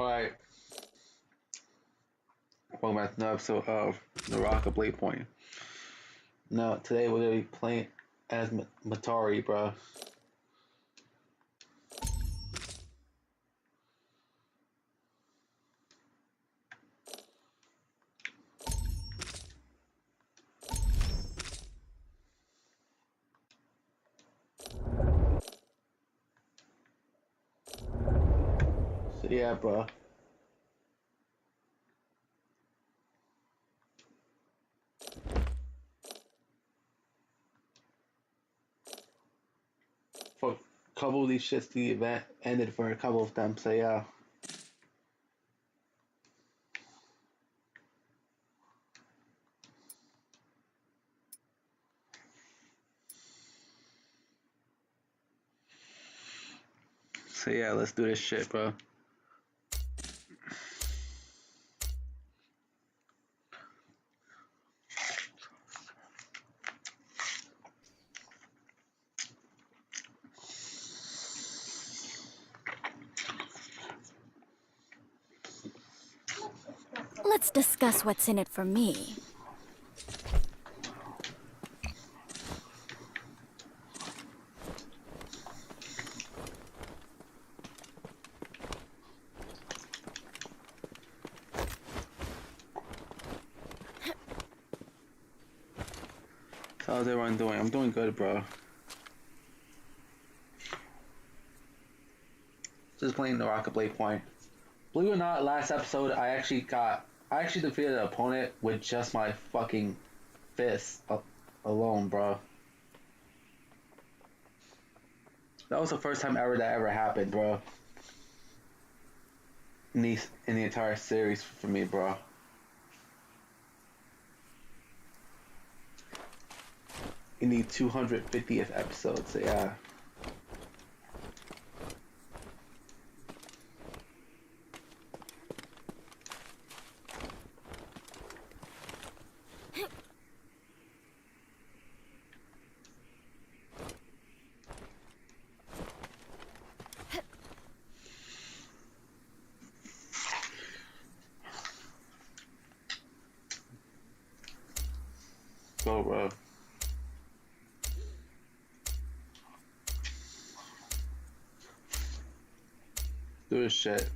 Alright, welcome back to another episode of Naraka Bladepoint. Now, today we're gonna be playing as Matari, bro. So yeah, bro. For a couple of these shits, the event ended for a couple of them. So yeah. So yeah, let's do this shit, bro. Let's discuss what's in it for me. So how's everyone doing? I'm doing good, bro. Just playing Naraka Bladepoint. Believe it or not, last episode I actually defeated an opponent with just my fucking fist alone, bro. That was the first time ever that ever happened, bro. In the entire series for me, bro. In the 250th episode, so yeah. Go, bro. Do this shit.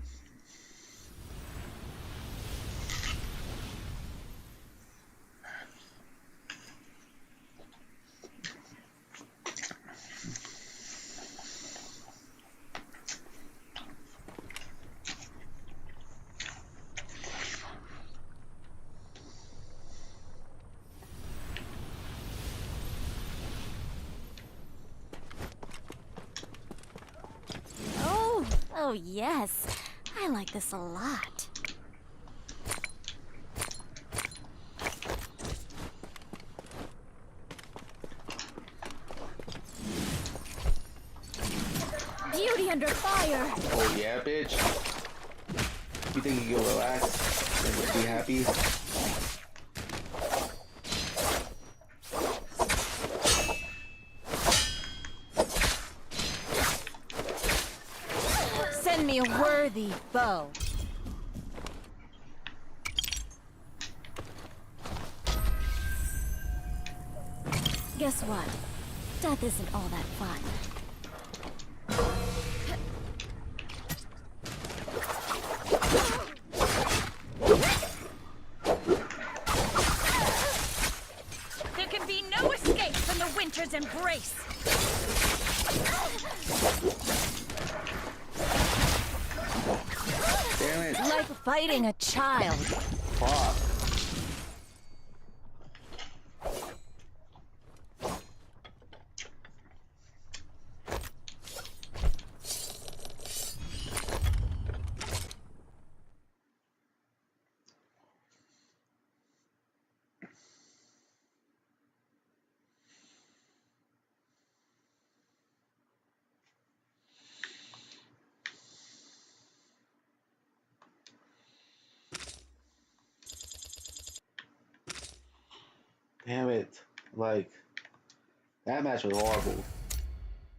Oh yes, I like this a lot. Beauty under fire! Oh yeah, bitch. You think you can relax and be happy? Send me a worthy foe. Guess what? Death isn't all that fun. There can be no escape from the winter's embrace. Damn it. Like fighting a child. Fuck. Damn it. Like, that match was horrible.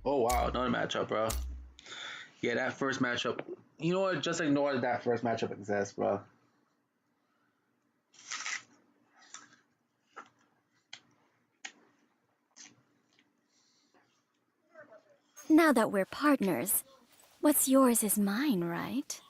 Oh wow, another matchup, bro. Yeah, that first matchup, You know what? Just ignore that first matchup exists, bro. Now that we're partners, what's yours is mine, right?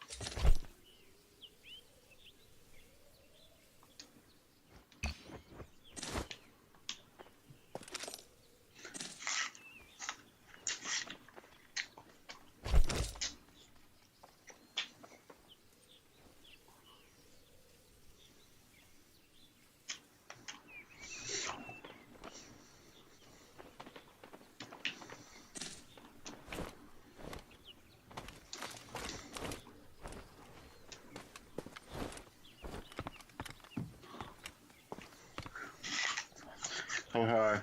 How hard?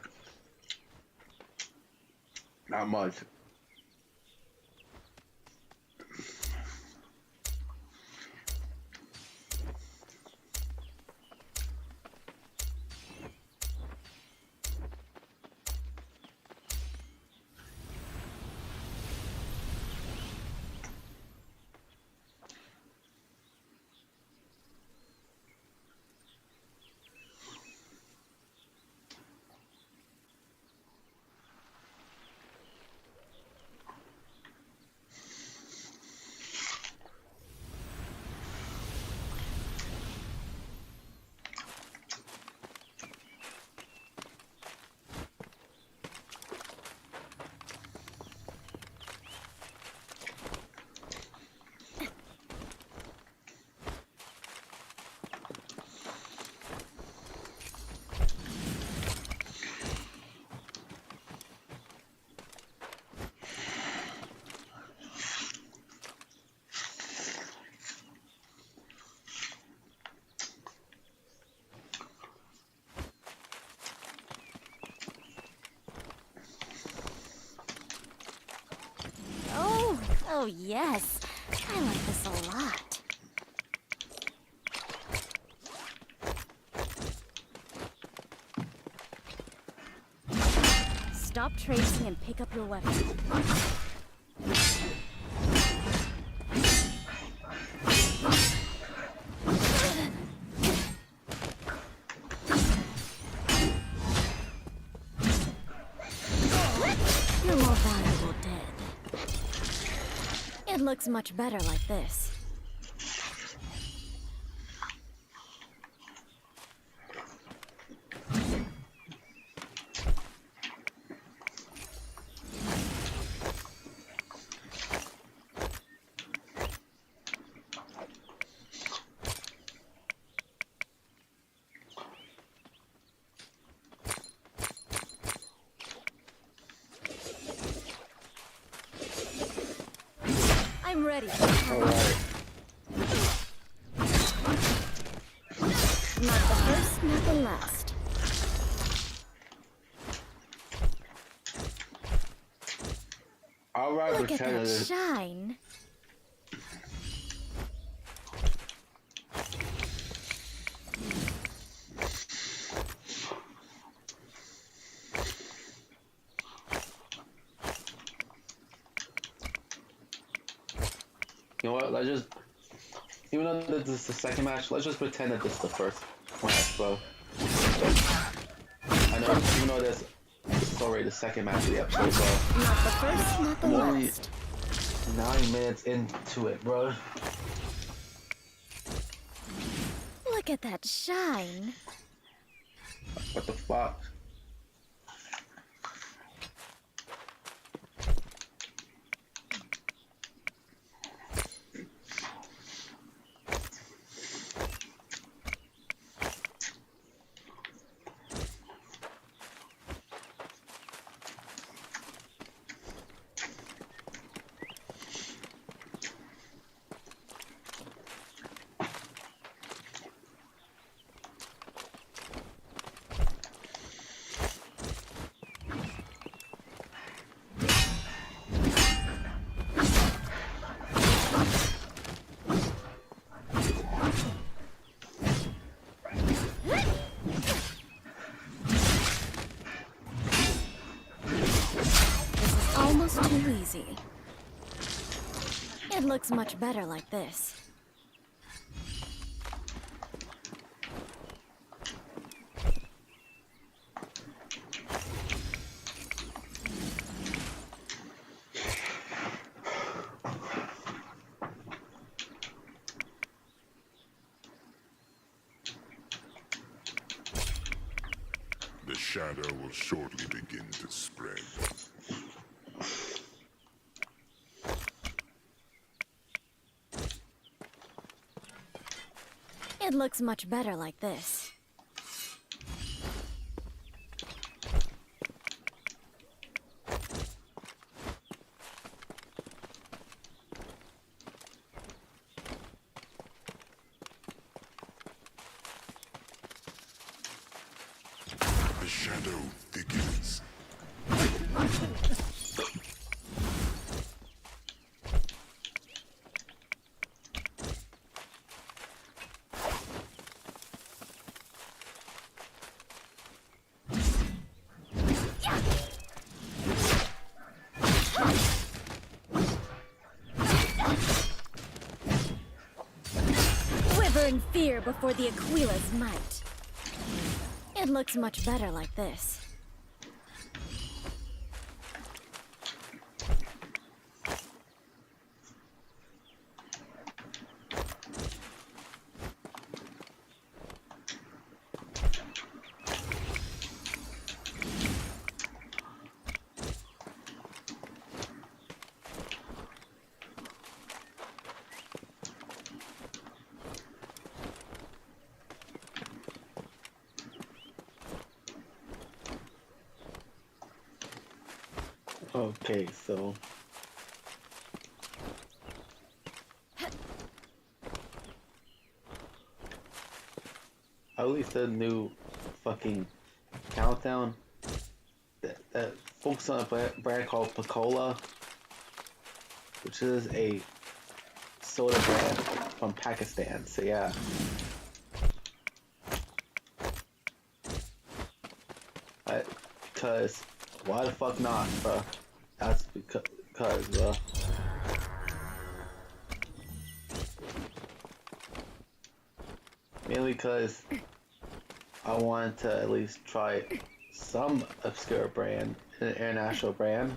Not much. Oh yes, I like this a lot. Stop tracing and pick up your weapon. You're more valuable dead. It looks much better like this. I'm ready. Alright. Not the first, not the last. Alright, Look at that pretend shine. You know what? Let's just, even though this is the second match, let's just pretend that this is the first match, bro. I know, even though this is already the second match of the episode, bro. Not the first, not the I'm only last. 9 minutes into it, bro. Look at that shine. What the fuck? It It looks much better like this. The shadow will shortly begin to spread. It looks much better like this. The shadow thickens. Quiver in fear before the Aquila's might. It looks much better like this. Okay, so at least a new fucking countdown that focuses on a brand called Picola, which is a soda brand from Pakistan. So yeah. Because why the fuck not, bro? That's because, bro. Mainly because I wanted to at least try some obscure brand, an international brand.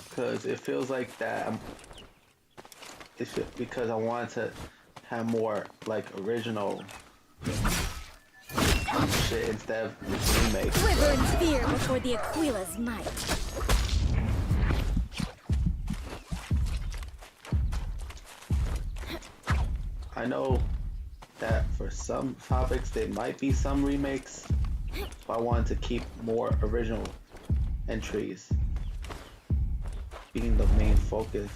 Because it feels like that it's because I wanted to have more like original shit instead of remakes. Quiver in fear before the Aquila's might. I know that for some topics there might be some remakes, but I wanted to keep more original entries being the main focus.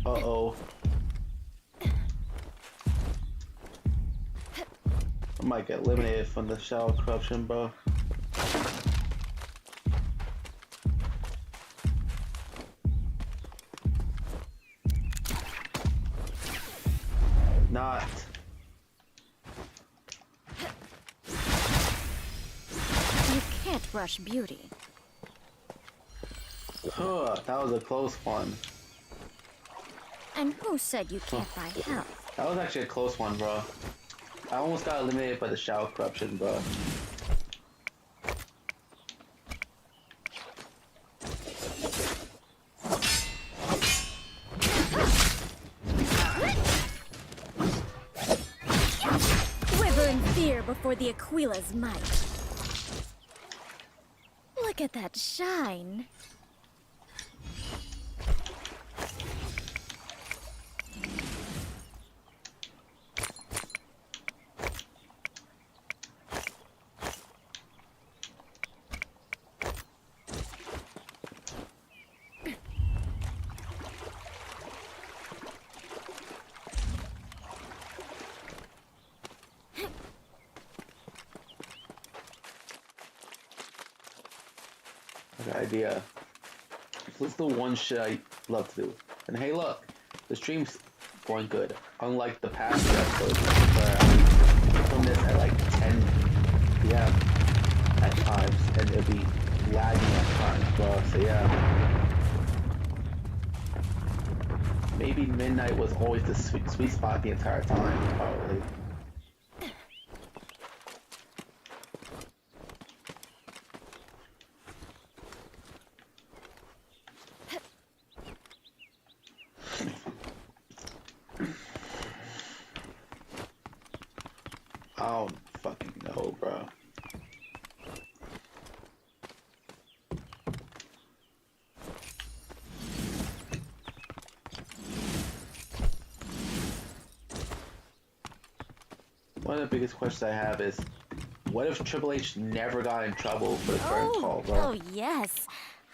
Uh-oh. I might get eliminated from the shower corruption, bro. Not. You can't rush beauty. Huh, that was a close one. And who said you can't buy health? That was actually a close one, bro. I almost got eliminated by the shower corruption, bro. Quiver in fear before the Aquila's might. Look at that shine. Good idea. let's do one shit I love to do. And hey, look, the stream's going good. Unlike the past episodes where I film this at like 10 p.m. at times, and it'll be lagging at times, bro. So yeah, maybe midnight was always the sweet spot the entire time, probably. I don't fucking know, bro. One of the biggest questions I have is, what if Triple H never got in trouble for the current call, bro? Oh yes,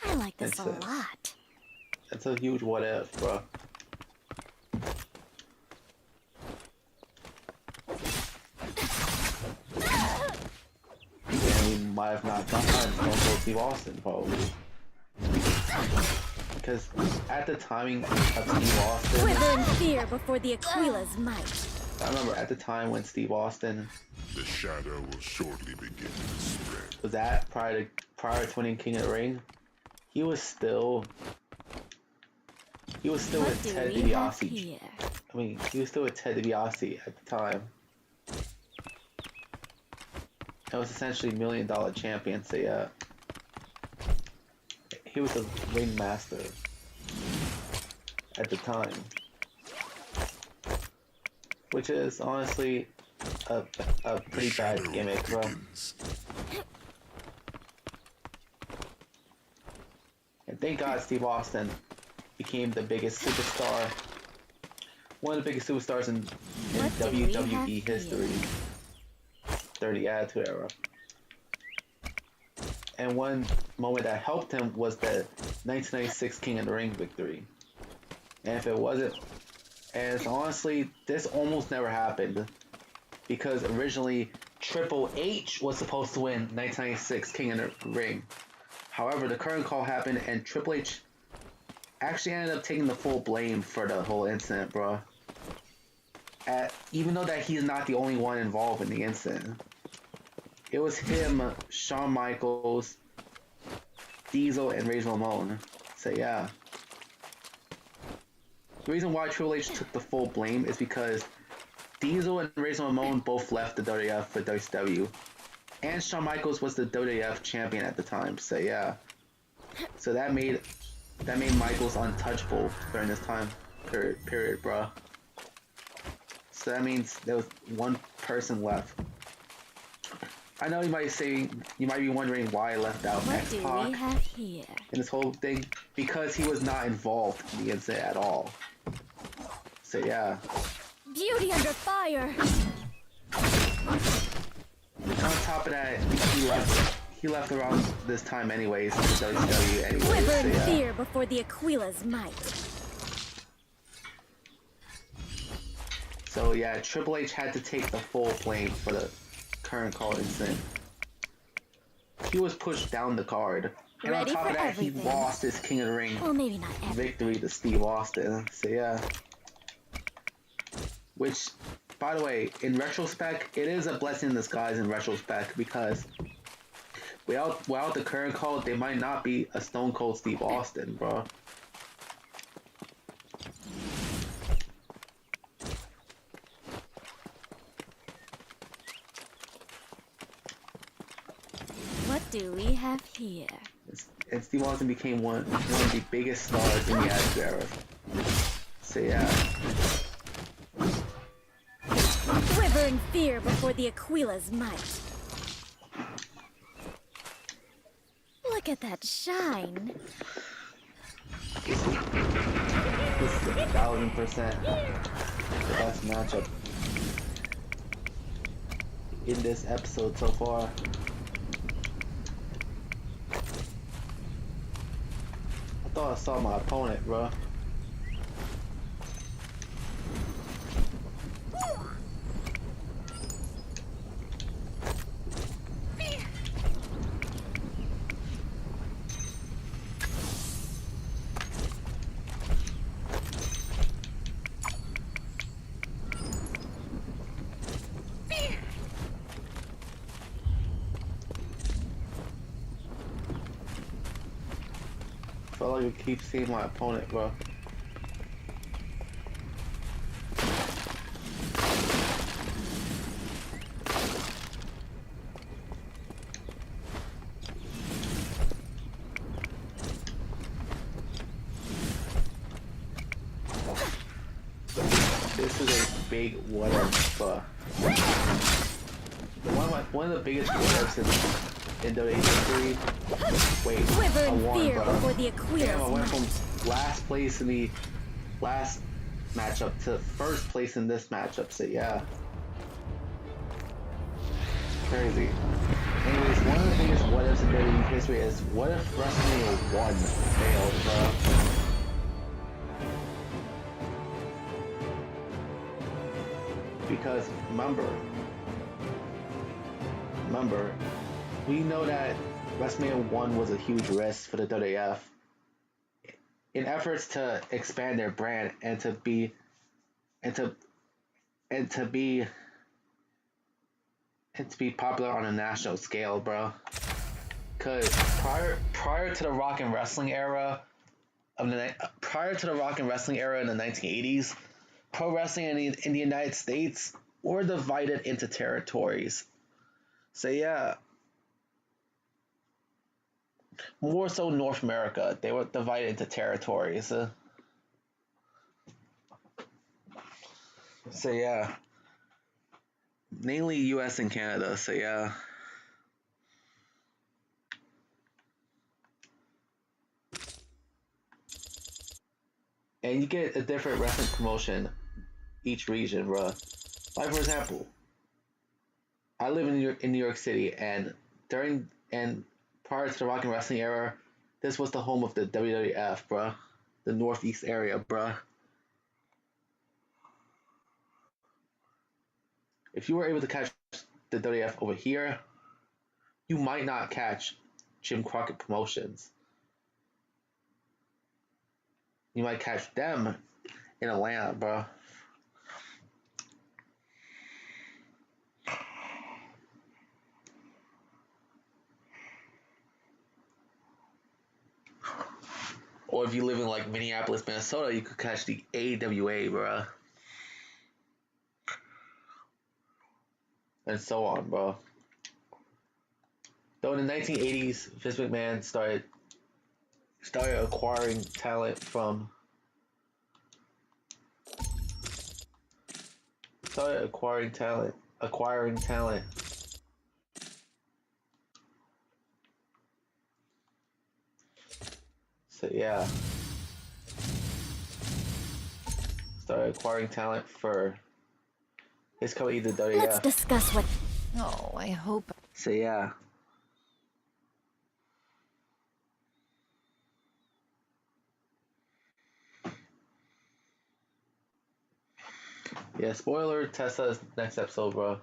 I like this a lot. That's a huge what if, bro. Might have not done that Stone Cold Steve Austin, probably. Because at the timing of Steve Austin, Wither in fear before the Aquila's might. I remember at the time when Steve Austin The shadow will shortly begin to spread. was at prior to winning King of the Ring, he was still What with do Ted we have DiBiase. here? I mean, he was still with Ted DiBiase at the time. It was essentially $1 Million champion, so yeah. He was a ringmaster at the time. Which is honestly a pretty bad gimmick, bro. And thank God Steve Austin became the biggest superstar, one of the biggest superstars in What do we have WWE here? history. 30 Attitude Era. And one moment that helped him was the 1996 King of the Ring victory. And if it wasn't, and honestly, this almost never happened, because originally Triple H was supposed to win 1996 King of the Ring. However, the current call happened, and Triple H actually ended up taking the full blame for the whole incident, bro. Even though that he's not the only one involved in the incident. It was him, Shawn Michaels, Diesel, and Razor Ramon. So yeah. The reason why Triple H took the full blame is because Diesel and Razor Ramon both left the WWF for WCW. And Shawn Michaels was the WWF champion at the time, so yeah. So that made Michaels untouchable during this time period, bro. So that means there was one person left. I know you might be wondering why I left out What do X-Pac we have here? in this whole thing, because he was not involved in the incident at all. So yeah. Beauty under fire. And on top of that, he left around this time anyways, to WCW anyways. Quiver So in yeah. fear before the Aquila's might. So yeah, Triple H had to take the full blame for the current call incident. He was pushed down the card. And Ready on top for of that, everything. he lost his King of the Ring Well, maybe not every. victory to Steve Austin. So yeah. Which, by the way, in retrospect, it is a blessing in disguise in retrospect, because without the current call, there might not be a Stone Cold Steve Austin, bro. What do we have here? And Steve Austin became one of the biggest stars in the Attitude Era. So yeah. Quiver in fear before the Aquila's might. Look at that shine. This is 1,000% the best matchup in this episode so far. I thought I saw my opponent, bro. felt like I keep seeing my opponent, bro. This is a big what if, one of the biggest what ifs in WWE history. Wait, Quiver I in won, fear bro. before the Damn, I Aquila's went might. from last place in the last matchup to first place in this matchup, so yeah. Crazy. Anyways, one of the biggest what ifs in WWE history is what if WrestleMania 1 failed, bro? Because remember, we know that WrestleMania 1 was a huge risk for the WWF in efforts to expand their brand and to be popular on a national scale, bro. Cause prior to the rock and wrestling era in the 1980s, pro wrestling in the United States were divided into territories. So yeah, more so North America, they were divided into territories. So yeah, mainly U.S. and Canada. So yeah. And you get a different wrestling promotion each region, bro. Like for example, I live in New York City, and prior to the rock and wrestling era, this was the home of the WWF, bro. The Northeast area, bro. If you were able to catch the WWF over here, you might not catch Jim Crockett Promotions. You might catch them in Atlanta, bro. Or if you live in like Minneapolis, Minnesota, you could catch the AWA, bro. And so on, bro. Though in the 1980s, Vince McMahon started acquiring talent from acquiring talent. So yeah, started acquiring talent for his company, the WWF. Let's discuss what. Oh, I hope. So yeah. Yeah, spoiler, Tessa's next episode, bro.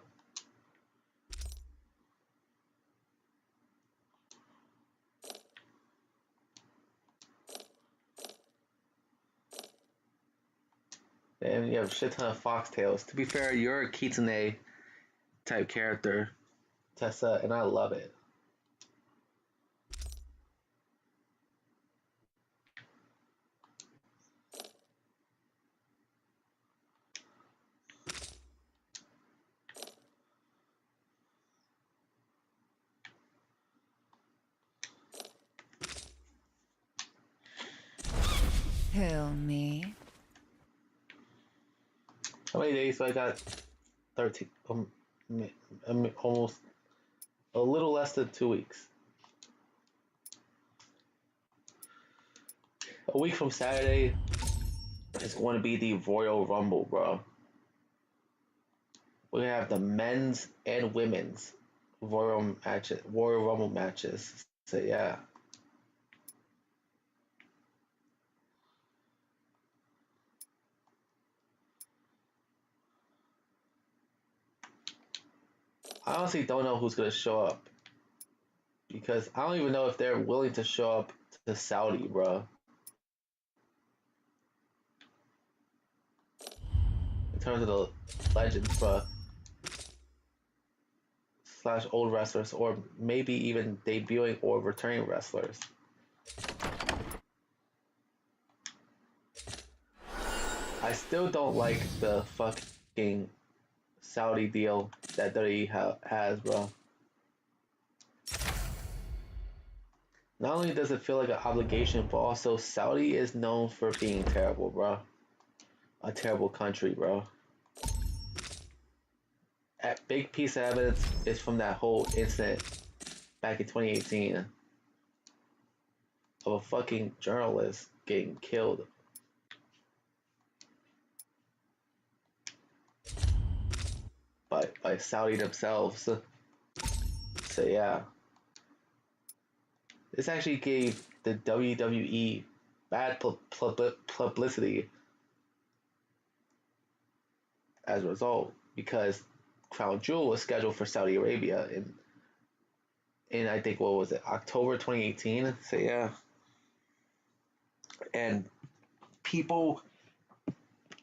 And you have a shit ton of foxtails. To be fair, you're a Kitsune type character, Tessa, and I love it. Tell me. How many days? So I got 13. Almost a little less than 2 weeks. A week from Saturday is going to be the Royal Rumble, bro. We're gonna have the men's and women's Royal Rumble matches. So yeah. I honestly don't know who's gonna show up because I don't even know if they're willing to show up to Saudi, bro. In terms of the legends, bro, slash old wrestlers, or maybe even debuting or returning wrestlers. I still don't like the fucking Saudi deal that WWE has, bro. Not only does it feel like an obligation, but also Saudi is known for being terrible, bro. A terrible country, bro. A big piece of evidence is from that whole incident back in 2018 of a fucking journalist getting killed. By Saudi themselves. So yeah. This actually gave the WWE bad publicity as a result, because Crown Jewel was scheduled for Saudi Arabia in I think, what was it, October 2018? So yeah. And people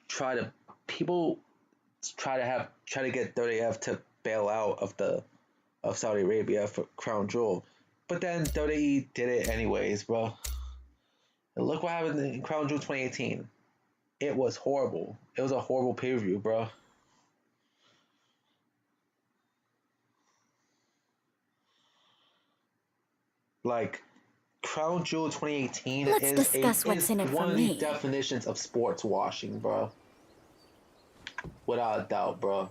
try to get WWF to bail out of Saudi Arabia for Crown Jewel. But then WWE did it anyways, bro. And look what happened in Crown Jewel 2018. It was horrible. It was a horrible pay-per-view, bro. Like, Crown Jewel 2018 is one of the definitions of sports washing, bro. Without a doubt, bro.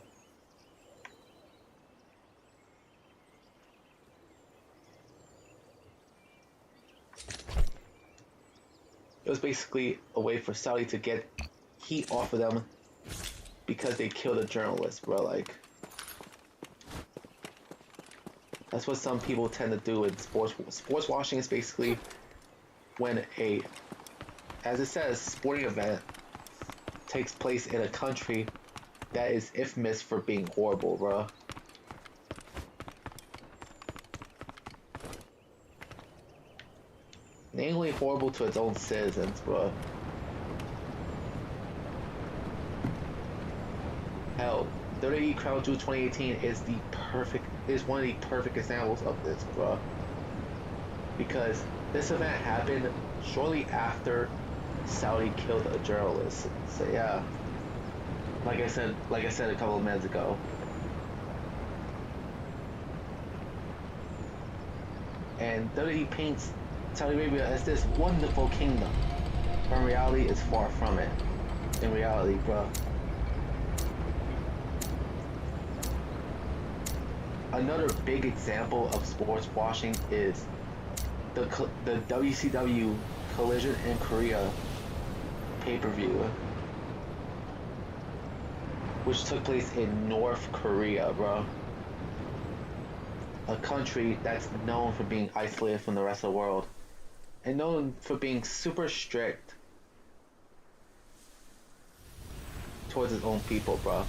It was basically a way for Saudi to get heat off of them because they killed a journalist, bro. Like, that's what some people tend to do in sports. Sports washing is basically when as it says, sporting event takes place in a country that is infamous for being horrible, bro. Namely horrible to its own citizens, bro. Hell, WWE Crown Jewel 2018 is one of the perfect examples of this, bro. Because this event happened shortly after Saudi killed a journalist. So yeah, like I said a couple of minutes ago. And WWE paints Saudi Arabia as this wonderful kingdom, but in reality, it's far from it. In reality, bro. Another big example of sports washing is the WCW Collision in Korea pay-per-view, which took place in North Korea, bro. A country that's known for being isolated from the rest of the world, and known for being super strict towards its own people, bro.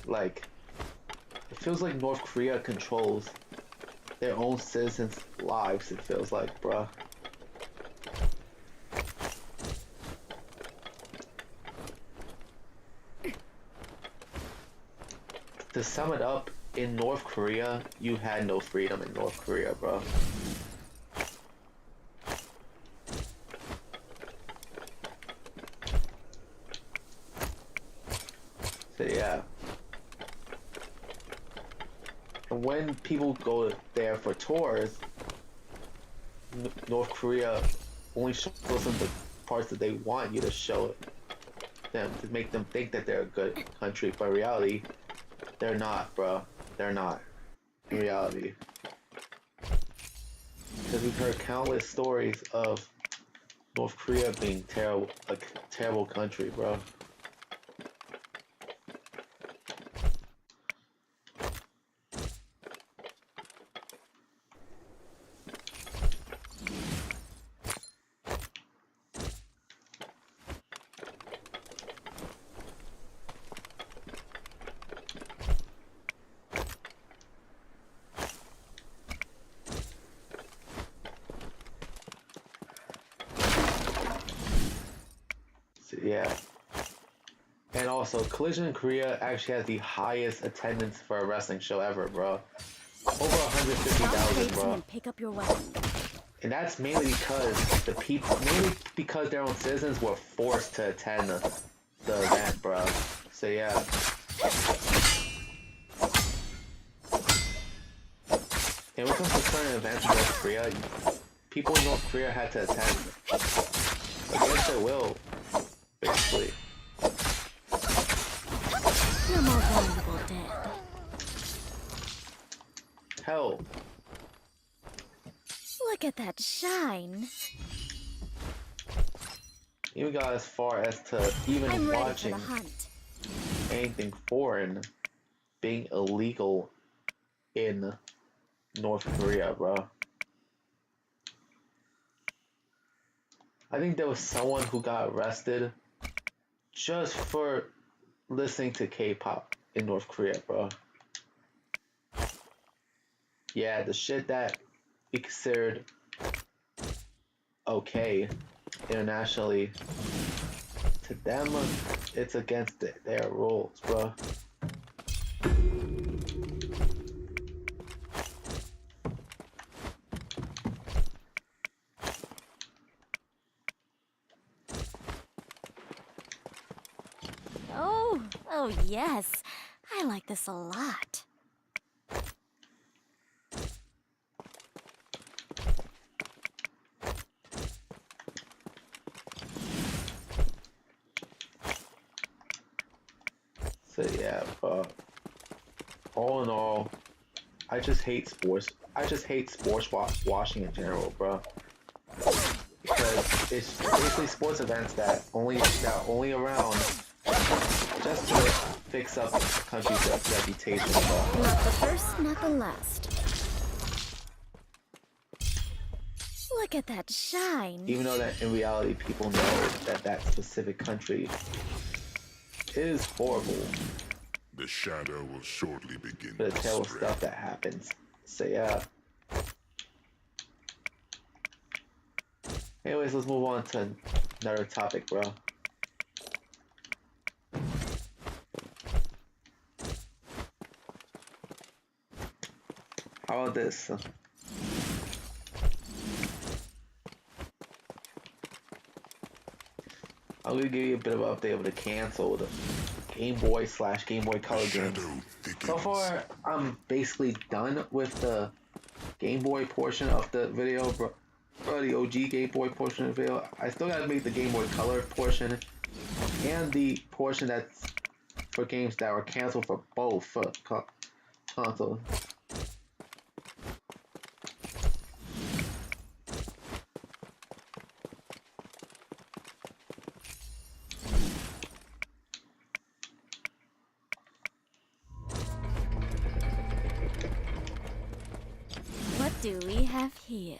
Like, it feels like North Korea controls their own citizens' lives, it feels like, bro. To sum it up, in North Korea, you had no freedom in North Korea, bro. So yeah. And when people go there for tours, North Korea only shows them the parts that they want you to show them, to make them think that they're a good country, but in reality, they're not, bro. They're not. In reality. Because we've heard countless stories of North Korea being terrible, a terrible country, bro. Yeah. And also, Collision in Korea actually has the highest attendance for a wrestling show ever, bro. Over 150,000, bro. And pick up your weapon. And that's mainly because mainly because their own citizens were forced to attend the event, bro. So yeah. And when it comes to certain events in North Korea, people in North Korea had to attend against their will, basically. You're more valuable dead. Hell, Look at that shine. even got as far as to even I'm ready for watching the hunt. anything foreign being illegal in North Korea, bro. I think there was someone who got arrested just for listening to K-pop in North Korea, bro. Yeah, the shit that we considered okay internationally, to them, it's against their rules, bro. Oh yes. I like this a lot. So yeah, all in all, I just hate sports. I just hate sports washing in general, bro. Because it's basically sports events that only around just to fix up the country's reputation, bro. Not the first, not the last. Look at that shine. Even though that in reality people know that that specific country is horrible The shadow will shortly begin for the to terrible spread. stuff that happens. So yeah. Anyways, let's move on to another topic, bro. How about this? I'm gonna give you a bit of an update of the canceled Game Boy / Game Boy Color games. So far, I'm basically done with the Game Boy portion of the video, bro. The OG Game Boy portion of the video. I still gotta make the Game Boy Color portion and the portion that's for games that were canceled for both consoles. What do we have here?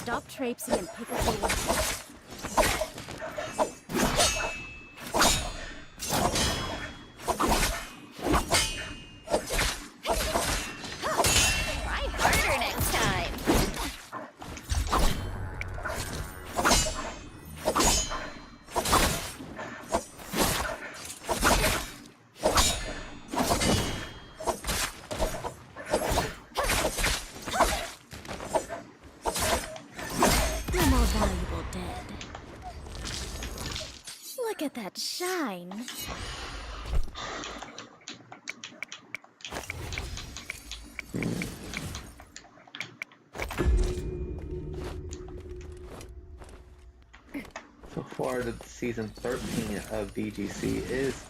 Stop traipsing and pick up your weapons. Try harder next time. You're more valuable dead. Look at that shine. So far, the season 13 of VGC is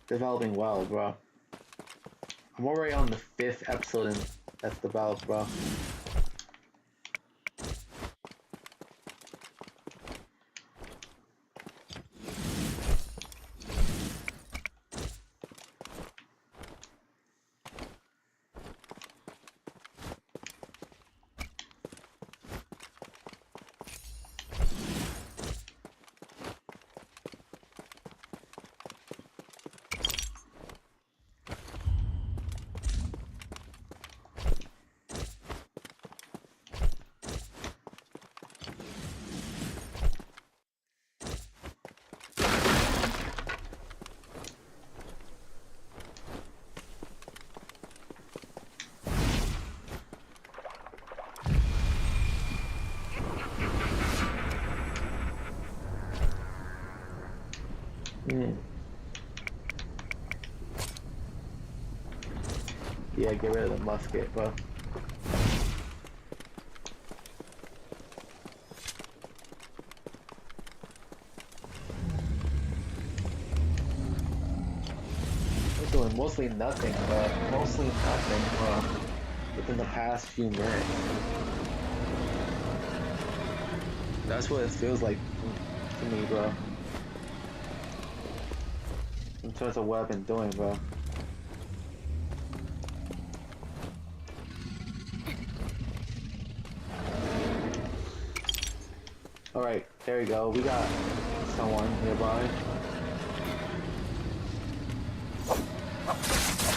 developing well, bro. I'm already on the 5th episode and that's developed, bro. Yeah, get rid of the musket, bro. We're doing mostly nothing, mostly nothing, within the past few minutes. That's what it feels like to me, bro. In terms of what I've been doing, bro. Alright, there we go. We got someone nearby.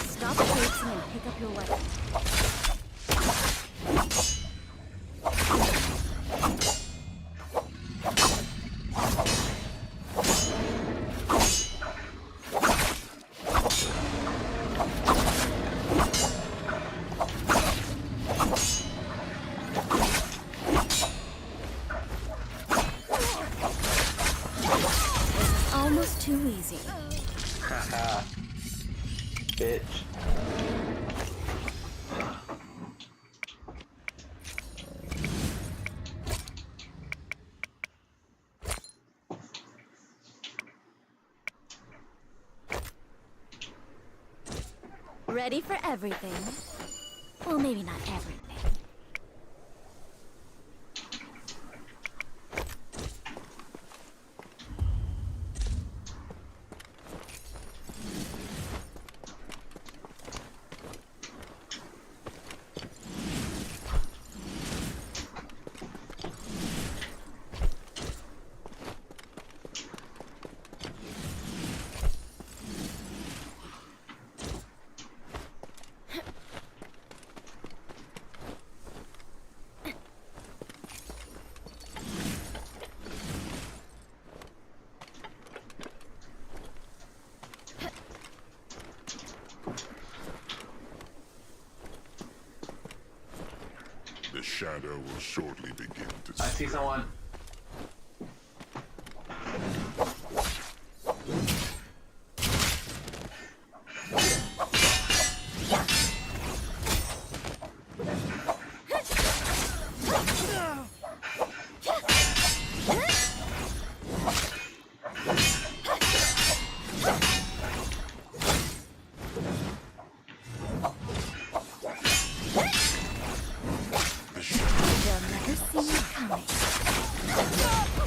Stop traipsing and pick up your weapon. Almost too easy. Haha. Bitch. Ready for everything? Well, maybe not everything. The shadow will shortly begin to I see someone.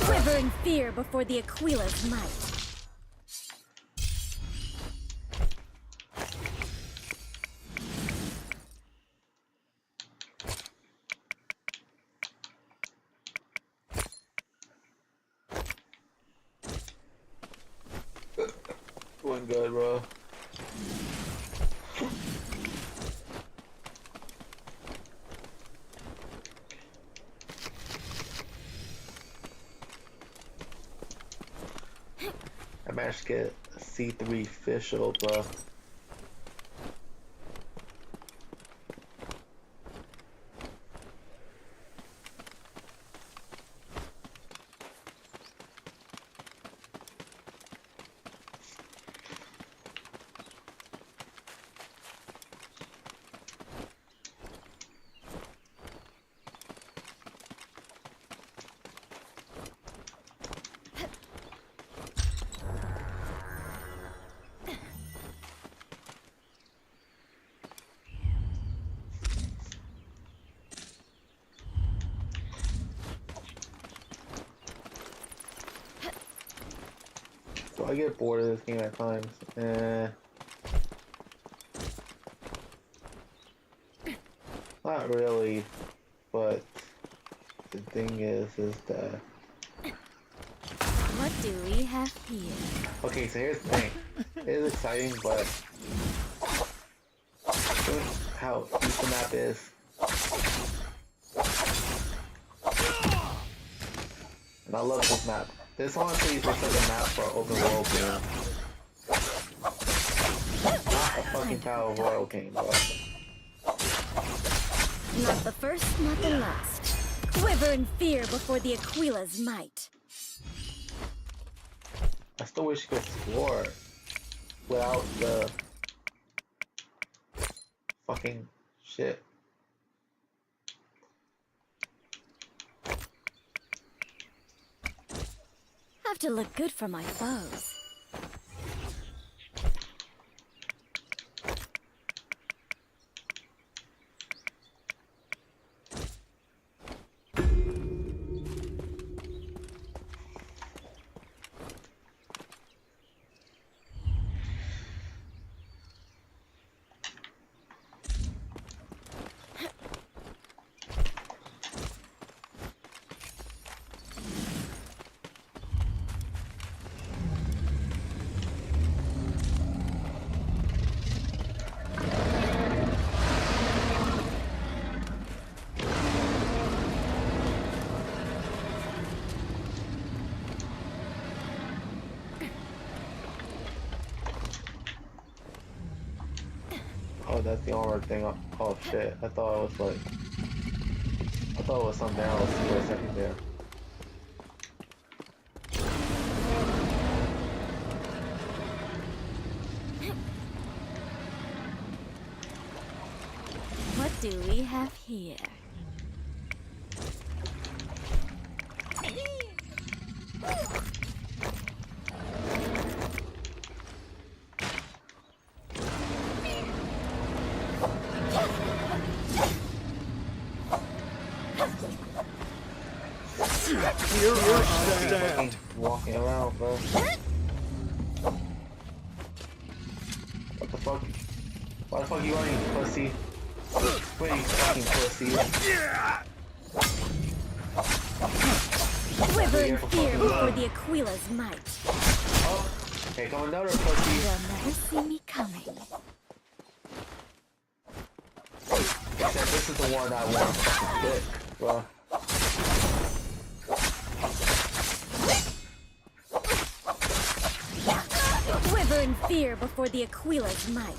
Quiver in fear before the Aquila's might. Doing good, bro. I managed to get a C3 official, bro. So I get bored of this game at times. Not really, but the thing is that... What do we have here? Okay, so here's the thing. It is exciting, but how easy the map is. And I love this map. This honestly looks like a map for an open world game. Not a fucking Tower Royal game, bro. Not the first, not the last. Quiver in fear before the Aquila's might. I still wish you could explore without the fucking shit. Have to look good for my foes. Oh, that's the armor thing. Oh shit! I thought it was like, I thought it was something else for a second there. What do we have here? Here I stand. Walking around, bro. What the fuck? Why the fuck you running, pussy? Wait, you fucking pussy. Quiver in fear before the Aquila's might. Oh, here come another pussy. You'll never see me coming. Except this is the one I want to fucking get, bro. Quiver in fear before the Aquila's might.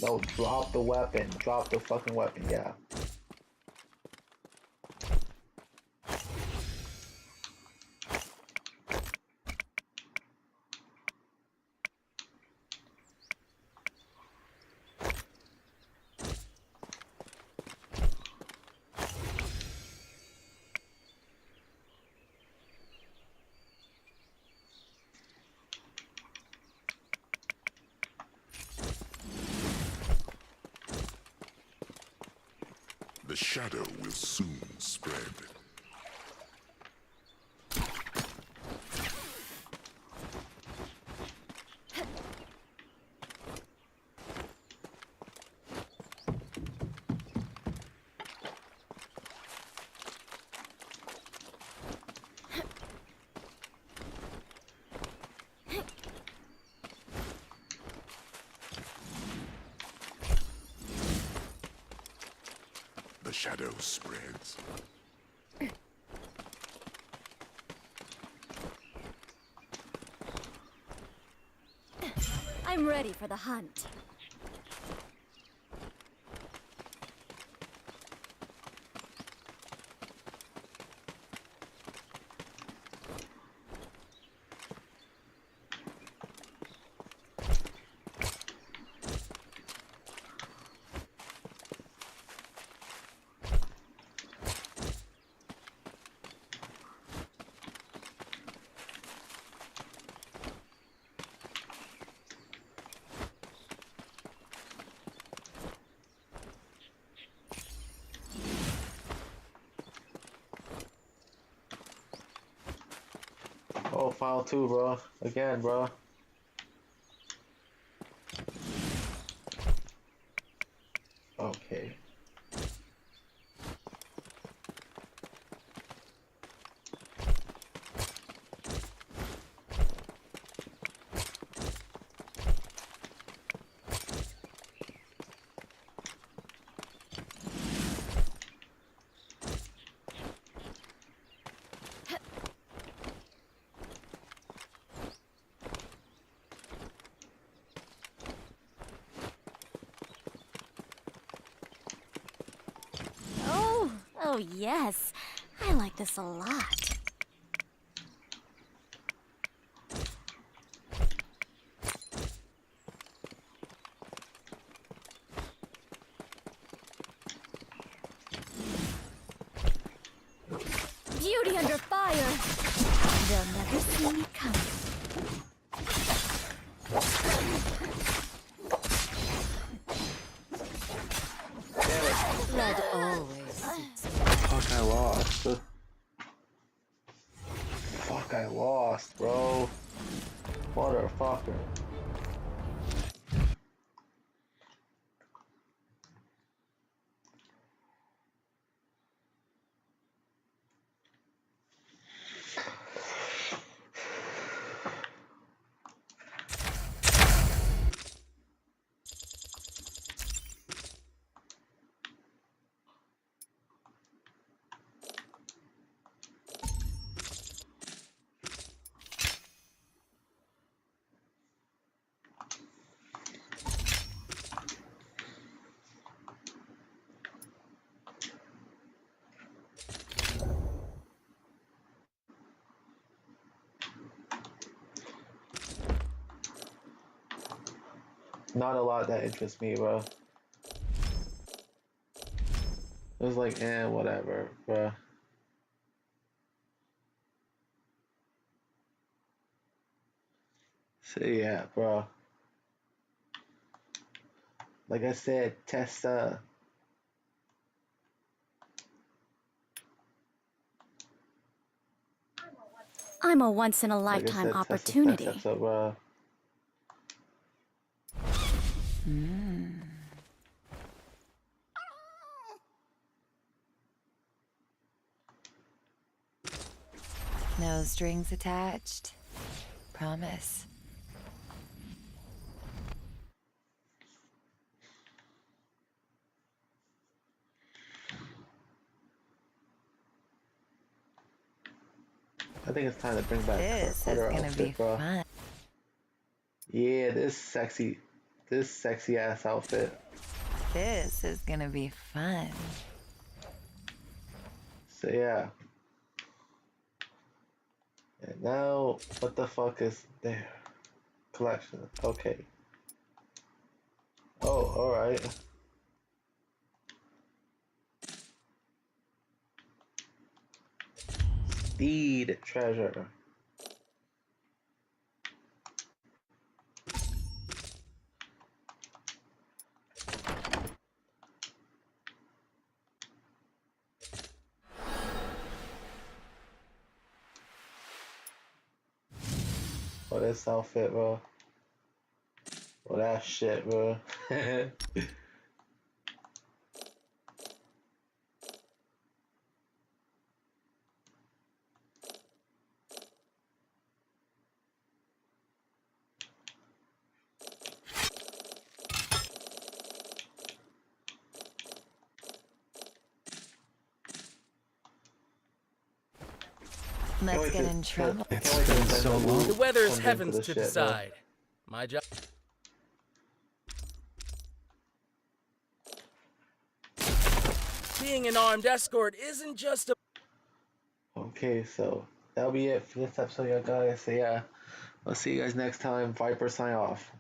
No, drop the weapon. Drop the fucking weapon, yeah. The shadow will soon spread. The shadow spreads. I'm ready for the hunt. Oh, file 2, bro. Again, bro. Okay. Oh yes, I like this a lot. beauty under fire. They'll never see me coming. Blood always suits me. Fuck, I lost. Fuck, I lost, bro. Motherfucker. Not a lot that interests me, bro. It was like, whatever, bro. So yeah, bro. Like I said, Tessa. I'm a once-in-a-lifetime Like I said, opportunity. Tessa, bro. No strings attached. Promise. I think it's time to bring back This is her gonna outfit, be bro. fun. Yeah, this sexy ass outfit. This is gonna be fun. So yeah. And now, what the fuck is there? Collection. Okay. Oh, alright. Steed treasure. Oh, this outfit, bro. Oh, that shit, bro. Let's get in trouble. It's been so long. The weather is heavens to decide. My job. Being an armed escort isn't just a. Okay, so that'll be it for this episode, y'all guys. So yeah, I'll see you guys next time. Viper sign off.